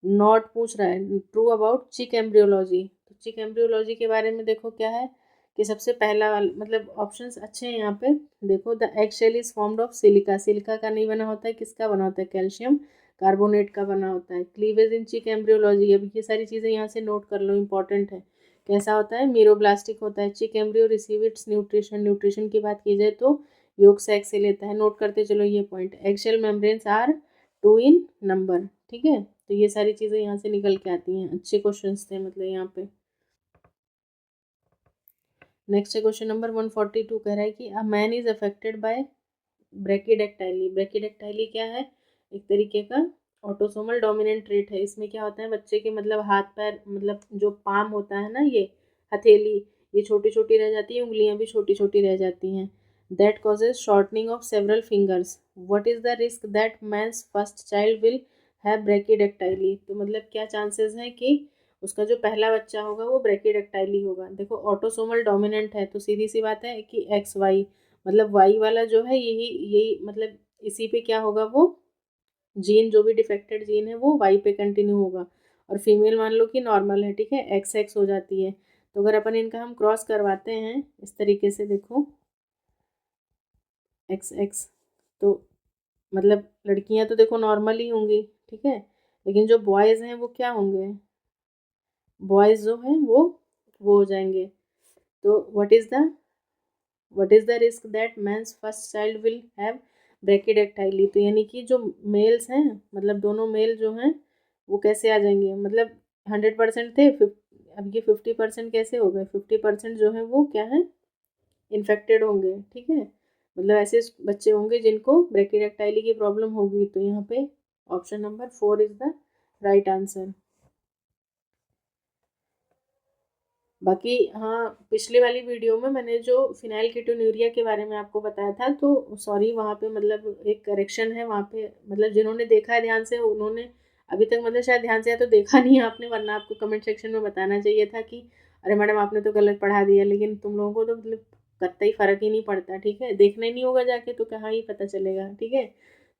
[SPEAKER 1] not पूछ रहा है, ट्रू अबाउट चिक एम्ब्रियोलॉजी। तो चिक एम्ब्रियोलॉजी के बारे में देखो क्या है कि सबसे पहला मतलब ऑप्शंस अच्छे हैं यहाँ पे। देखो, the egg shell is formed of silica. Silica का नहीं बना होता है, किसका बना होता है? कैल्शियम कार्बोनेट का बना होता है। क्लीवेज इन चिक एम्ब्रियोलॉजी, अब ये सारी चीज़ें यहाँ से नोट कर लो, इंपॉर्टेंट है। कैसा होता है? मीरोब्लास्टिक होता है। चिक embryo receive it's nutrition, nutrition की बात की जाए तो योग से एग से लेता है। नोट करते चलो ये point. Eggshell membranes are 2 in number. ठीक है, तो ये सारी चीज़ें यहाँ से निकल के आती हैं। अच्छे क्वेश्चंस थे मतलब यहाँ पे। नेक्स्ट है क्वेश्चन नंबर 142 कह रहा है कि a man is affected by brachydactyly. Brachydactyly क्या है? एक तरीके का ऑटोसोमल डोमिनेंट ट्रेट है। इसमें क्या होता है, बच्चे के मतलब हाथ पैर, मतलब जो पाम होता है ना, ये हथेली, ये छोटी छोटी रह जाती है, उंगलियां भी छोटी छोटी रह जाती हैं। that causes shortening of several fingers. What is the risk that man's first child will have brachydactyly? तो मतलब क्या चांसेस हैं कि उसका जो पहला बच्चा होगा वो ब्रैकिडेक्टाइली होगा। देखो ऑटोसोमल डोमिनेंट है तो सीधी सी बात है कि एक्स वाई, मतलब वाई वाला जो है यही यही मतलब इसी पे क्या होगा, वो जीन जो भी डिफेक्टेड जीन है वो वाई पे कंटिन्यू होगा। और फीमेल मान लो कि नॉर्मल है, ठीक है, एक्स एक्स हो जाती है। तो अगर अपन इनका हम क्रॉस करवाते हैं इस तरीके से, देखो एक्स एक्स, तो मतलब लड़कियां तो देखो नॉर्मल ही होंगी, ठीक है, लेकिन जो बॉयज़ हैं वो क्या होंगे, बॉयज़ जो हैं वो हो जाएंगे। तो what is the risk that man's first child will have brachydactyly? तो यानी कि जो मेल्स हैं, मतलब दोनों मेल जो हैं वो कैसे आ जाएंगे, मतलब 100% थे, अब ये 50% कैसे हो गए, 50% जो है वो क्या है, इन्फेक्टेड होंगे, ठीक है, मतलब ऐसे बच्चे होंगे जिनको ब्रैकिडेक्टाइली की प्रॉब्लम होगी। तो यहाँ पे option number 4 is the right answer. बाकी हाँ, पिछले वाली वीडियो में मैंने जो फिनाइल कीटोन्यूरिया के बारे में आपको बताया था, तो सॉरी वहाँ पे मतलब एक करेक्शन है वहाँ पे, मतलब जिन्होंने देखा है ध्यान से उन्होंने अभी तक मतलब शायद ध्यान से या तो देखा नहीं है आपने, वरना आपको कमेंट सेक्शन में बताना चाहिए था कि अरे मैडम आपने तो गलत पढ़ा दिया। लेकिन तुम लोगों को तो मतलब कतई फ़र्क ही नहीं पड़ता, ठीक है, देखना ही नहीं होगा जाके तो कहाँ ही पता चलेगा, ठीक है।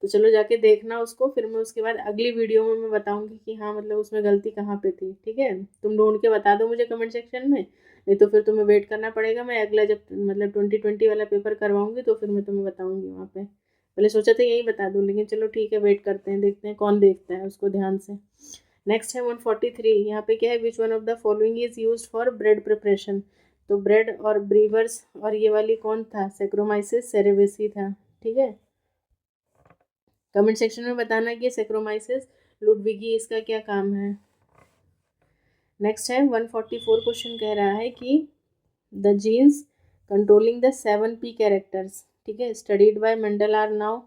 [SPEAKER 1] तो चलो जाके देखना उसको, फिर मैं उसके बाद अगली वीडियो में मैं बताऊंगी कि हाँ मतलब उसमें गलती कहाँ पे थी, ठीक है। तुम ढूंढ के बता दो मुझे कमेंट सेक्शन में, नहीं तो फिर तुम्हें वेट करना पड़ेगा। मैं अगला जब मतलब 2020 वाला पेपर करवाऊंगी तो फिर मैं तुम्हें बताऊंगी वहाँ पे। पहले सोचा था यही बता दूँ, लेकिन चलो ठीक है, वेट करते हैं, देखते हैं कौन देखता है उसको ध्यान से। नेक्स्ट है 143। यहाँ पे क्या है, विच one of the following is use for bread preparation? तो ब्रेड और ब्रीवर्स और ये वाली कौन था, सेक्रोमाइसिस सेरेवेसी था, ठीक है। कमेंट सेक्शन में बताना कि सेक्रोमाइसिस लुडविगी इसका क्या काम है। नेक्स्ट है 144 क्वेश्चन कह रहा है कि the genes controlling the 7p characters, ठीक है, studied by Mendel are now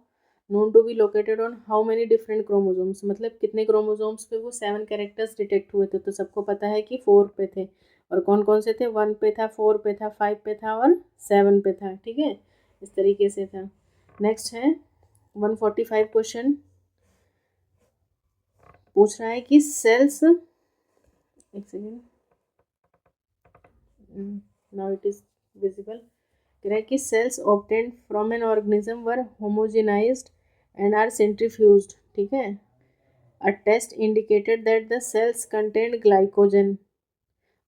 [SPEAKER 1] known to be located on how many different chromosomes? मतलब कितने क्रोमोसोम्स पे वो 7 कैरेक्टर्स डिटेक्ट हुए थे? तो सबको पता है कि 4 पे थे, और कौन कौन से थे, 1 पे था, 4 पे था, 5 पे था और 7 पे था, ठीक है, इस तरीके से था। नेक्स्ट है 145 क्वेश्चन पूछ रहा है कि सेल्स, एक second, now it is visible, कह रहा है कि cells obtained from an organism were homogenized and are centrifuged, ठीक है, a test indicated that the cells content glycogen,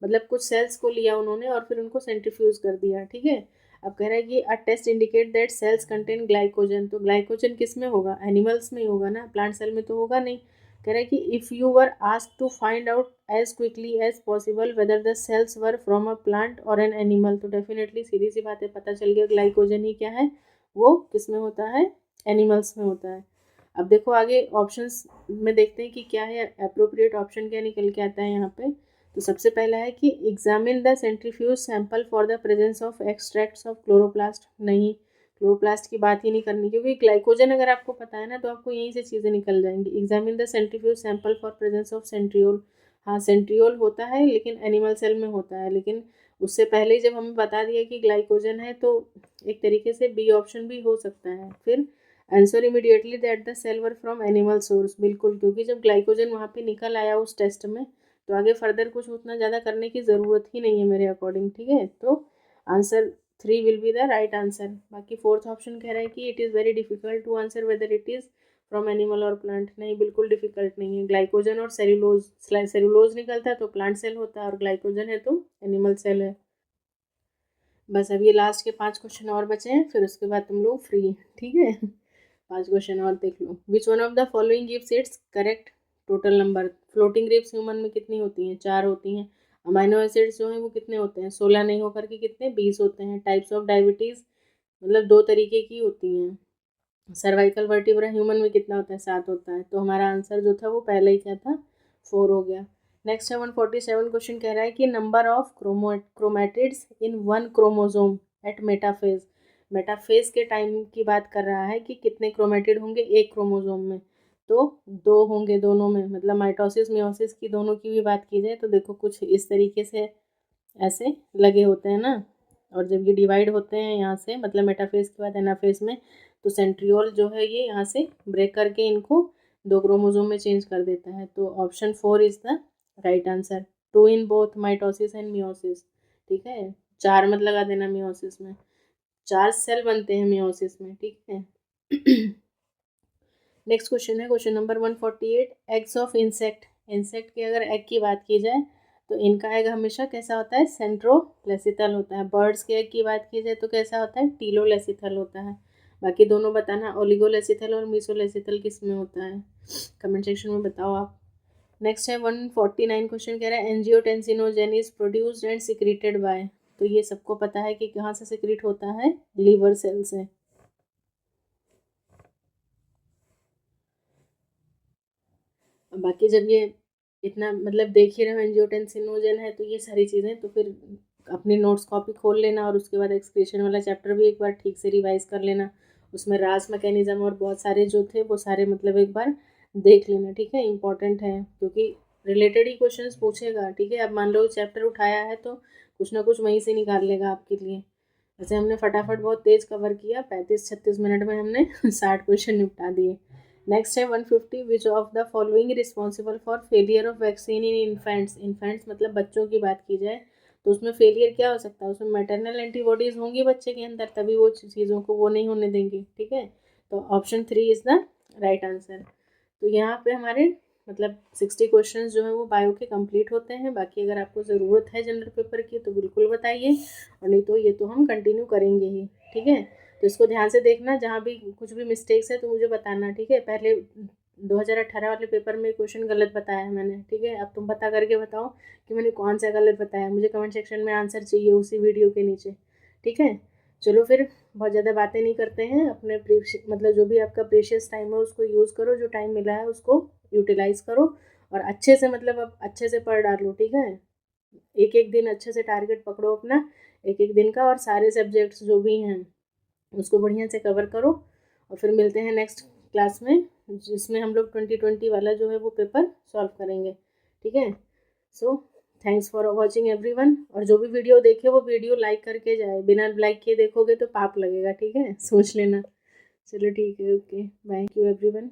[SPEAKER 1] मतलब कुछ सेल्स को लिया उन्होंने और फिर उनको सेंट्रीफ्यूज कर दिया, ठीक है। अब कह रहा है कि a test indicate that cells contain glycogen, तो ग्लाइकोजन किस में होगा, एनिमल्स में ही होगा ना, प्लांट सेल में तो होगा नहीं। कह रहा है कि if you were asked to find out as quickly as possible whether the cells were from a plant or an animal, तो डेफिनेटली सीधी सी बात है, पता चल गया ग्लाइकोजन ही क्या है, वो किस में होता है, एनिमल्स में होता है। अब देखो आगे ऑप्शंस में देखते हैं कि क्या है, अप्रोप्रिएट ऑप्शन क्या निकल के आता है यहाँ पे। तो सबसे पहला है कि examine the centrifuge sample for the presence of extracts of chloroplast. नहीं, क्लोरोप्लास्ट की बात ही नहीं करनी, क्योंकि ग्लाइकोजन अगर आपको पता है ना तो आपको यहीं से चीज़ें निकल जाएंगी। Examine the centrifuge sample for presence of centriole, हाँ सेंट्रियोल होता है लेकिन एनिमल सेल में होता है, लेकिन उससे पहले ही जब हमें बता दिया कि ग्लाइकोजन है तो एक तरीके से बी ऑप्शन भी हो सकता है। फिर answer immediately that the cell were from animal source, बिल्कुल, क्योंकि जब ग्लाइकोजन वहाँ पे निकल आया उस टेस्ट में तो आगे फर्दर कुछ उतना ज़्यादा करने की ज़रूरत ही नहीं है मेरे अकॉर्डिंग, ठीक है। तो answer 3 will be the right answer. बाकी फोर्थ ऑप्शन कह रहा है कि it is very difficult to answer whether it is from animal or plant. नहीं, बिल्कुल डिफिकल्ट नहीं है, ग्लाइकोजन और सेलुलोज, सेलुलोज निकलता है तो प्लांट सेल होता है और ग्लाइकोजन है तो एनिमल सेल है। बस अब ये लास्ट के 5 क्वेश्चन और बचे हैं, फिर उसके बाद तुम लोग फ्री, ठीक है। 5 क्वेश्चन और देख लो। Which one of the following gives its correct total number? Floating grapes human में कितनी होती हैं, 4 होती हैं। अमाइनो एसिड्स जो हैं वो कितने होते हैं, 16 नहीं होकर के कितने, 20 होते हैं। टाइप्स ऑफ डायबिटीज़ मतलब 2 तरीके की होती हैं। सर्वाइकल वर्टिब्रा ह्यूमन में कितना होता है, 7 होता है। तो हमारा आंसर जो था वो पहले ही क्या था, 4 हो गया। नेक्स्ट है 147 क्वेश्चन कह रहा है कि number of chromatids in one chromosome at metaphase. Metaphase के टाइम की बात कर रहा है कि कितने क्रोमैटिड होंगे एक क्रोमोसोम में, तो 2 होंगे दोनों में, मतलब माइटोसिस मियोसिस की दोनों की भी बात की जाए तो देखो कुछ इस तरीके से ऐसे लगे होते हैं ना। और जब ये डिवाइड होते हैं यहाँ से, मतलब मेटाफेज के बाद एनाफेज में, तो सेंट्रियोल जो है ये यहाँ से ब्रेक करके इनको 2 क्रोमोसोम में चेंज कर देता है। तो option 4 is the right answer. 2 in both mitosis and meiosis. ठीक है, 4 मत लगा देना मियोसिस में, 4 सेल बनते हैं मियोसिस में। ठीक है। नेक्स्ट क्वेश्चन है question number 148। Eggs of insect. Insect के अगर एग की बात की जाए तो इनका एग हमेशा कैसा होता है, सेंट्रोलेसिथल होता है। बर्ड्स के एग की बात की जाए तो कैसा होता है, टीलोलेसिथल होता है। बाकी दोनों बताना, ओलिगोलेसिथल और मीसोलेसिथल किस में होता है, कमेंट सेक्शन में बताओ आप। नेक्स्ट है 149 क्वेश्चन कह रहा है angiotensinogen is produced and secreted by. तो ये सबको पता है कि कहाँ से सिक्रीट होता है, लीवर सेल से। बाकी जब ये इतना मतलब देख ही रहे हो एंजियोटेंसिनोजेन है तो ये सारी चीज़ें, तो फिर अपनी नोट्स कॉपी खोल लेना और उसके बाद एक्सक्रीशन वाला चैप्टर भी एक बार ठीक से रिवाइज कर लेना। उसमें रास मैकेनिज्म और बहुत सारे जो थे वो सारे मतलब एक बार देख लेना। ठीक है, इंपॉर्टेंट है क्योंकि रिलेटेड ही क्वेश्चन पूछेगा। ठीक है, अब मान लो चैप्टर उठाया है तो कुछ ना कुछ वहीं से निकाल लेगा आपके लिए। वैसे हमने फटाफट बहुत तेज़ कवर किया, 35-36 मिनट में हमने 60 क्वेश्चन निपटा दिए। नेक्स्ट है 150। विच of the following responsible for failure of vaccine in infants. Infants मतलब बच्चों की बात की जाए तो उसमें फेलियर क्या हो सकता है, उसमें मैटरनल एंटीबॉडीज़ होंगी बच्चे के अंदर, तभी वो चीज़ों को वो नहीं होने देंगी। ठीक है, तो option 3 is the right answer. तो यहाँ पे हमारे मतलब 60 क्वेश्चंस जो है वो बायो के कंप्लीट होते हैं। बाकी अगर आपको ज़रूरत है जनरल पेपर की तो बिल्कुल बताइए, और नहीं तो ये तो हम कंटिन्यू करेंगे ही। ठीक है, तो इसको ध्यान से देखना, जहाँ भी कुछ भी मिस्टेक्स है तो मुझे बताना। ठीक है, पहले 2018 वाले पेपर में क्वेश्चन गलत बताया है मैंने। ठीक है, अब तुम पता करके बताओ कि मैंने कौन सा गलत बताया, मुझे कमेंट सेक्शन में आंसर चाहिए उसी वीडियो के नीचे। ठीक है, चलो फिर बहुत ज़्यादा बातें नहीं करते हैं, अपने मतलब जो भी आपका प्रीशियस टाइम है उसको यूज़ करो, जो टाइम मिला है उसको यूटिलाइज़ करो और अच्छे से मतलब अब अच्छे से पढ़ डालो। ठीक है, एक एक दिन अच्छे से टारगेट पकड़ो अपना, एक एक दिन का, और सारे सब्जेक्ट्स जो भी हैं उसको बढ़िया से कवर करो। और फिर मिलते हैं नेक्स्ट क्लास में, जिसमें हम लोग 2020 वाला जो है वो पेपर सॉल्व करेंगे। ठीक है, so thanks for watching everyone. और जो भी वीडियो देखे वो वीडियो लाइक करके जाए, बिना लाइक किए देखोगे तो पाप लगेगा। ठीक है, सोच लेना। चलो ठीक है, okay bye, thank you everyone.